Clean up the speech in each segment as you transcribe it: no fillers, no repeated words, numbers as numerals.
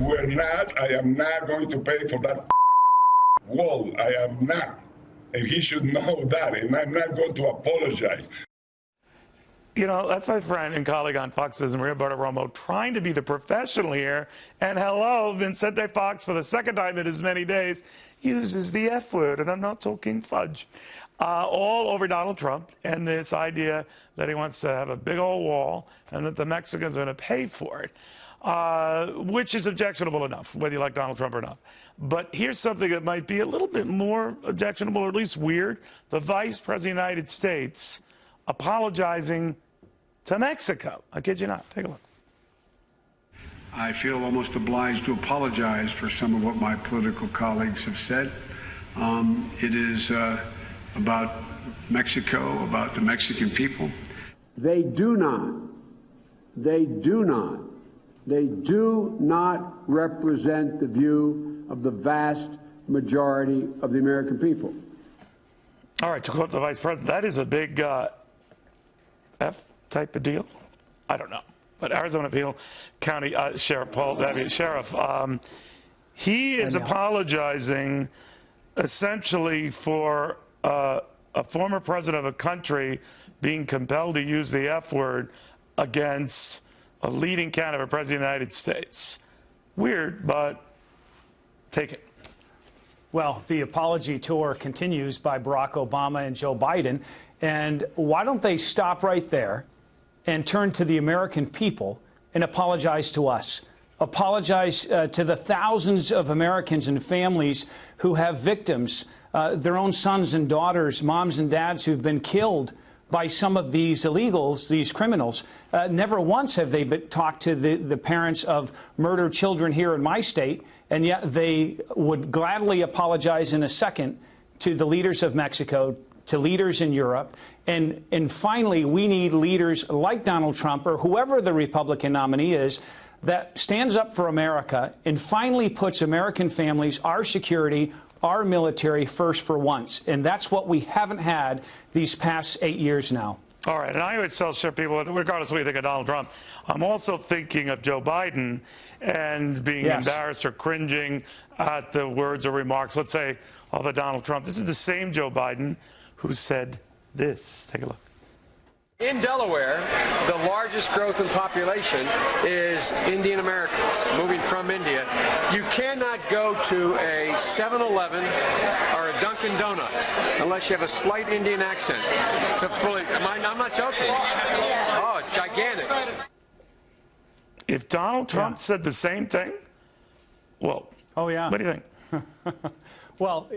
We're not. I am not going to pay for that wall. I am not. And he should know that, and I'm not going to apologize. You know, that's my friend and colleague on Fox News, Maria Bartiromo, trying to be the professional here. And hello, Vincente Fox, for the second time in as many days, uses the F word, and I'm not talking fudge. All over Donald Trump and this idea that he wants to have a big old wall and that the Mexicans are going to pay for it, which is objectionable enough, whether you like Donald Trump or not. But here's something that might be a little bit more objectionable, or at least weird. The Vice President of the United States apologizing to Mexico. I kid you not. Take a look. I feel almost obliged to apologize for some of what my political colleagues have said. It is about Mexico, about the Mexican people. They do not represent the view of the vast majority of the American people. All right, to quote the Vice President, that is a big F type of deal. I don't know. But Arizona Peel County Sheriff Paul Babeu, Sheriff, he is apologizing essentially for a former president of a country being compelled to use the F word against a leading candidate for president of the United States. Weird, but take it. Well, the apology tour continues by Barack Obama and Joe Biden. And why don't they stop right there and turn to the American people and apologize to us? Apologize to the thousands of Americans and families who have victims, their own sons and daughters, moms and dads who've been killed by some of these illegals, these criminals. Never once have they talked to the parents of murdered children here in my state, and yet they would gladly apologize in a second to the leaders of Mexico, to leaders in Europe. And finally, we need leaders like Donald Trump or whoever the Republican nominee is that stands up for America and finally puts American families, our security, our military first for once. And that's what we haven't had these past 8 years now. All right, and I always tell people, regardless of what you think of Donald Trump, I'm also thinking of Joe Biden and being embarrassed or cringing at the words or remarks, let's say, of a Donald Trump. This is the same Joe Biden who said this. Take a look. In Delaware, the largest growth in population is Indian Americans moving from India. You cannot go to a 7-Eleven or a Dunkin' Donuts unless you have a slight Indian accent. I'm not joking. Oh, it's gigantic. If Donald Trump said the same thing, well, what do you think? Well,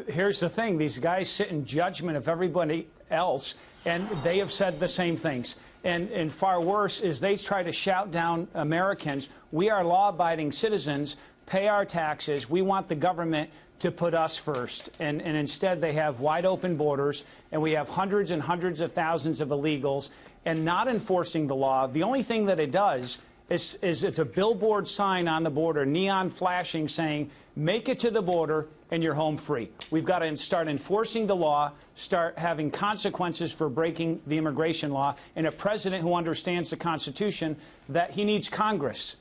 here's the thing. These guys sit in judgment of everybody else, and they have said the same things. And far worse is they try to shout down Americans. We are law-abiding citizens, pay our taxes. We want the government to put us first. And instead they have wide-open borders, and we have hundreds and hundreds of thousands of illegals, and not enforcing the law. The only thing that it does is it's a billboard sign on the border, neon flashing, saying, make it to the border and you're home free. We've got to start enforcing the law, start having consequences for breaking the immigration law, and a president who understands the Constitution that he needs Congress.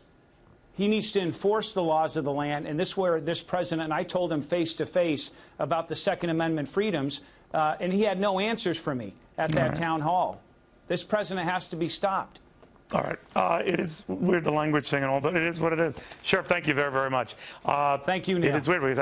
He needs to enforce the laws of the land, and this is where this president, and I told him face-to-face about the Second Amendment freedoms, and he had no answers for me at that town hall. This president has to be stopped. All right. It is weird, the language thing and all, but it is what it is. Sheriff, thank you very, very much. Thank you, Neil. It is weird.